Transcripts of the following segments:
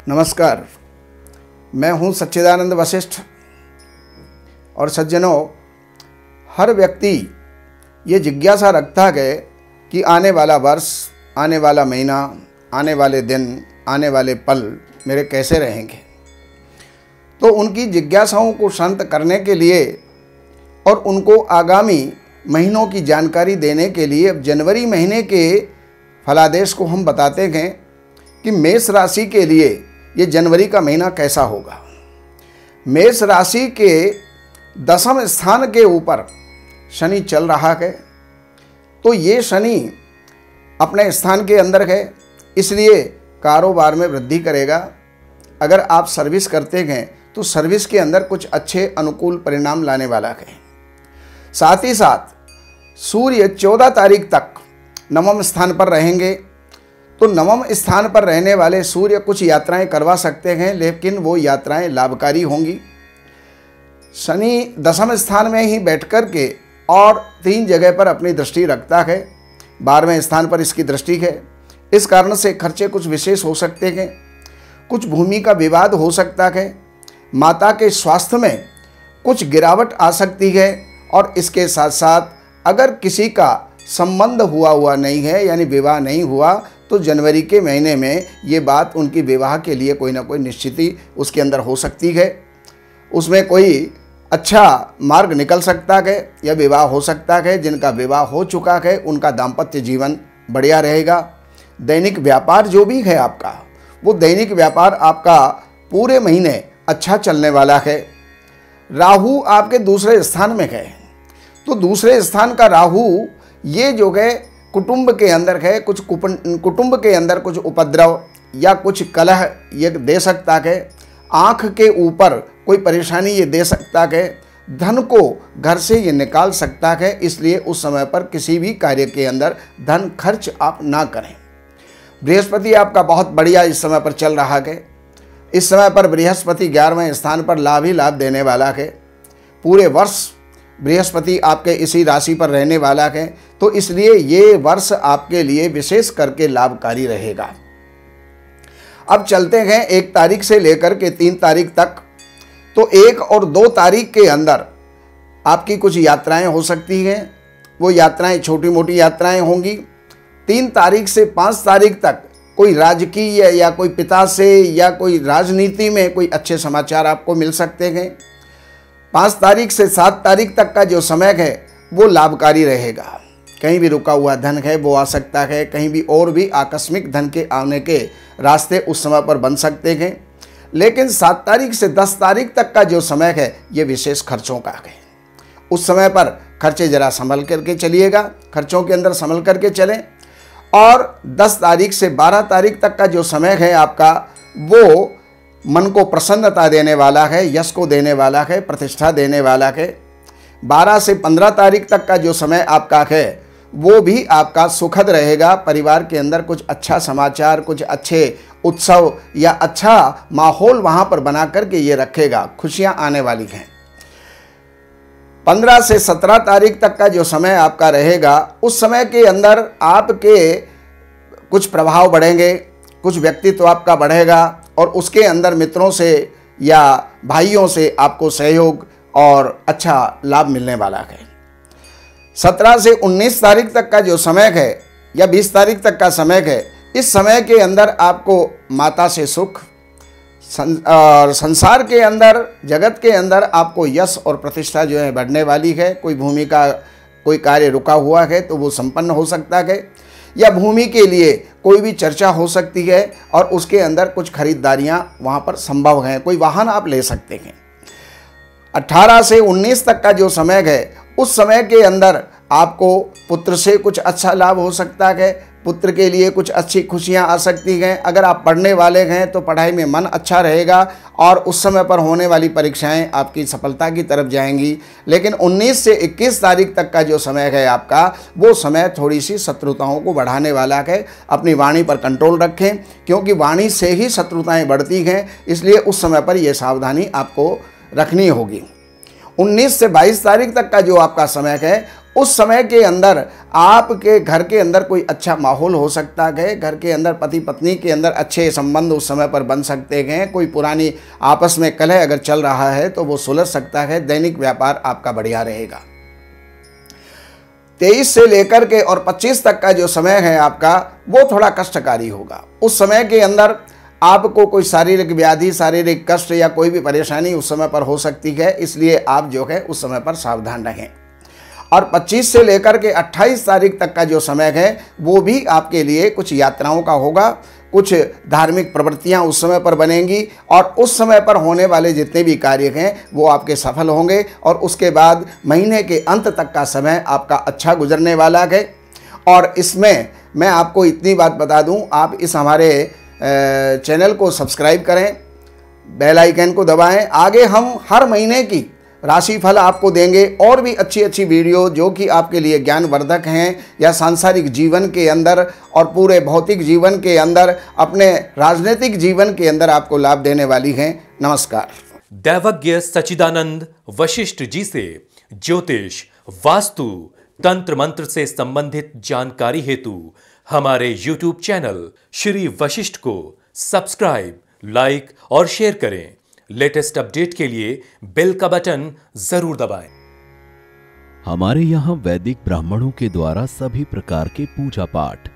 नमस्कार, मैं हूं सच्चिदानंद वशिष्ठ। और सज्जनों, हर व्यक्ति ये जिज्ञासा रखता है कि आने वाला वर्ष, आने वाला महीना, आने वाले दिन, आने वाले पल मेरे कैसे रहेंगे। तो उनकी जिज्ञासाओं को शांत करने के लिए और उनको आगामी महीनों की जानकारी देने के लिए अब जनवरी महीने के फलादेश को हम बताते हैं कि मेष राशि के लिए ये जनवरी का महीना कैसा होगा। मेष राशि के 10वें स्थान के ऊपर शनि चल रहा है, तो ये शनि अपने स्थान के अंदर है, इसलिए कारोबार में वृद्धि करेगा। अगर आप सर्विस करते हैं तो सर्विस के अंदर कुछ अच्छे अनुकूल परिणाम लाने वाला है। साथ ही साथ सूर्य 14 तारीख तक नवम स्थान पर रहेंगे, तो नवम स्थान पर रहने वाले सूर्य कुछ यात्राएं करवा सकते हैं, लेकिन वो यात्राएं लाभकारी होंगी। शनि 10वें स्थान में ही बैठ कर के और 3 जगह पर अपनी दृष्टि रखता है। 12वें स्थान पर इसकी दृष्टि है, इस कारण से खर्चे कुछ विशेष हो सकते हैं। कुछ भूमि का विवाद हो सकता है। माता के स्वास्थ्य में कुछ गिरावट आ सकती है। और इसके साथ साथ अगर किसी का संबंध हुआ नहीं है, यानी विवाह नहीं हुआ, तो जनवरी के महीने में ये बात उनकी विवाह के लिए कोई ना कोई निश्चिति उसके अंदर हो सकती है। उसमें कोई अच्छा मार्ग निकल सकता है या विवाह हो सकता है। जिनका विवाह हो चुका है उनका दाम्पत्य जीवन बढ़िया रहेगा। दैनिक व्यापार जो भी है आपका, वो दैनिक व्यापार आपका पूरे महीने अच्छा चलने वाला है। राहु आपके दूसरे स्थान में है, तो दूसरे स्थान का राहु ये जो है कुटुंब के अंदर है, कुटुंब के अंदर कुछ उपद्रव या कुछ कलह ये दे सकता है। आँख के ऊपर कोई परेशानी ये दे सकता है। धन को घर से ये निकाल सकता है, इसलिए उस समय पर किसी भी कार्य के अंदर धन खर्च आप ना करें। बृहस्पति आपका बहुत बढ़िया इस समय पर चल रहा है। इस समय पर बृहस्पति 11वें स्थान पर लाभ ही लाभ देने वाला है। पूरे वर्ष बृहस्पति आपके इसी राशि पर रहने वाला है, तो इसलिए ये वर्ष आपके लिए विशेष करके लाभकारी रहेगा। अब चलते हैं 1 तारीख से लेकर के 3 तारीख तक। तो 1 और 2 तारीख के अंदर आपकी कुछ यात्राएं हो सकती हैं। वो यात्राएं छोटी मोटी यात्राएं होंगी। 3 तारीख से 5 तारीख तक कोई राजकीय या कोई पिता से या कोई राजनीति में कोई अच्छे समाचार आपको मिल सकते हैं। 5 तारीख से 7 तारीख तक का जो समय है वो लाभकारी रहेगा। कहीं भी रुका हुआ धन है वो आ सकता है। कहीं भी और भी आकस्मिक धन के आने के रास्ते उस समय पर बन सकते हैं। लेकिन 7 तारीख से 10 तारीख तक का जो समय है ये विशेष खर्चों का है। उस समय पर खर्चे जरा संभल करके चलिएगा, खर्चों के अंदर संभल करके चलें। और 10 तारीख से 12 तारीख तक का जो समय है आपका, वो मन को प्रसन्नता देने वाला है, यश को देने वाला है, प्रतिष्ठा देने वाला है। 12 से 15 तारीख तक का जो समय आपका है वो भी आपका सुखद रहेगा। परिवार के अंदर कुछ अच्छा समाचार, कुछ अच्छे उत्सव या अच्छा माहौल वहाँ पर बना करके ये रखेगा, खुशियाँ आने वाली हैं। 15 से 17 तारीख तक का जो समय आपका रहेगा, उस समय के अंदर आपके कुछ प्रभाव बढ़ेंगे, कुछ व्यक्तित्व आपका बढ़ेगा और उसके अंदर मित्रों से या भाइयों से आपको सहयोग और अच्छा लाभ मिलने वाला है। 17 से 19 तारीख तक का जो समय है या 20 तारीख तक का समय है, इस समय के अंदर आपको माता से सुख और संसार के अंदर, जगत के अंदर आपको यश और प्रतिष्ठा जो है बढ़ने वाली है। कोई भूमि का कोई कार्य रुका हुआ है तो वो संपन्न हो सकता है, या भूमि के लिए कोई भी चर्चा हो सकती है और उसके अंदर कुछ खरीदारियां वहां पर संभव हैं। कोई वाहन आप ले सकते हैं। 18 से 19 तक का जो समय है, उस समय के अंदर आपको पुत्र से कुछ अच्छा लाभ हो सकता है। पुत्र के लिए कुछ अच्छी खुशियां आ सकती हैं। अगर आप पढ़ने वाले हैं तो पढ़ाई में मन अच्छा रहेगा और उस समय पर होने वाली परीक्षाएं आपकी सफलता की तरफ जाएंगी। लेकिन 19 से 21 तारीख तक का जो समय है आपका, वो समय थोड़ी सी शत्रुताओं को बढ़ाने वाला है। अपनी वाणी पर कंट्रोल रखें, क्योंकि वाणी से ही शत्रुताएं बढ़ती हैं, इसलिए उस समय पर यह सावधानी आपको रखनी होगी। 19 से 22 तारीख तक का जो आपका समय है, उस समय के अंदर आपके घर के अंदर कोई अच्छा माहौल हो सकता है, घर के अंदर पति पत्नी के अंदर अच्छे संबंध उस समय पर बन सकते हैं, कोई पुरानी आपस में कलह अगर चल रहा है तो वो सुलझ सकता है। दैनिक व्यापार आपका बढ़िया रहेगा। 23 से लेकर के और 25 तक का जो समय है आपका वो थोड़ा कष्टकारी होगा। उस समय के अंदर आपको कोई शारीरिक व्याधि, शारीरिक कष्ट या कोई भी परेशानी उस समय पर हो सकती है, इसलिए आप जो है उस समय पर सावधान रहें। और 25 से लेकर के 28 तारीख तक का जो समय है वो भी आपके लिए कुछ यात्राओं का होगा, कुछ धार्मिक प्रवृत्तियां उस समय पर बनेंगी और उस समय पर होने वाले जितने भी कार्य हैं वो आपके सफल होंगे। और उसके बाद महीने के अंत तक का समय आपका अच्छा गुजरने वाला है। और इसमें मैं आपको इतनी बात बता दूं, आप इस हमारे चैनल को सब्सक्राइब करें, बेल आइकन को दबाएं। आगे हम हर महीने की राशिफल आपको देंगे और भी अच्छी अच्छी वीडियो जो कि आपके लिए ज्ञानवर्धक हैं या सांसारिक जीवन के अंदर और पूरे भौतिक जीवन के अंदर, अपने राजनीतिक जीवन के अंदर आपको लाभ देने वाली हैं। नमस्कार। दैवज्ञ सच्चिदानंद वशिष्ठ जी से ज्योतिष, वास्तु, तंत्र मंत्र से संबंधित जानकारी हेतु हमारे YouTube चैनल श्री वशिष्ठ को सब्सक्राइब, लाइक और शेयर करें। लेटेस्ट अपडेट के लिए बेल का बटन जरूर दबाएं। हमारे यहाँ वैदिक ब्राह्मणों के द्वारा सभी प्रकार के पूजा पाठ,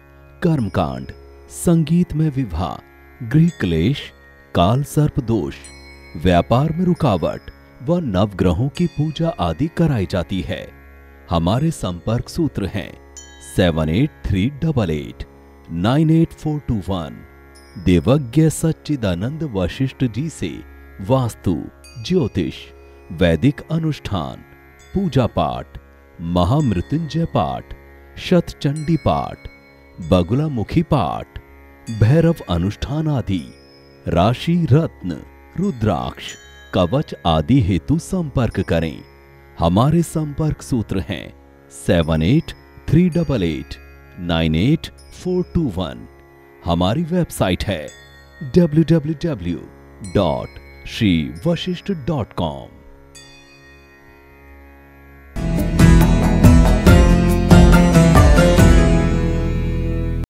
कर्मकांड, संगीत में विवाह, गृह क्लेश, काल सर्प दोष, व्यापार में रुकावट व नवग्रहों की पूजा आदि कराई जाती है। हमारे संपर्क सूत्र हैं 7838 98421। देवज्ञ सच्चिदानंद वशिष्ठ जी से वास्तु, ज्योतिष, वैदिक अनुष्ठान, पूजा पाठ, महामृत्युंजय पाठ, शतचंडी पाठ, बगुलामुखी पाठ, भैरव अनुष्ठान आदि, राशि रत्न, रुद्राक्ष, कवच आदि हेतु संपर्क करें। हमारे संपर्क सूत्र हैं 7838 98421। हमारी वेबसाइट है www.shrivashishth.com।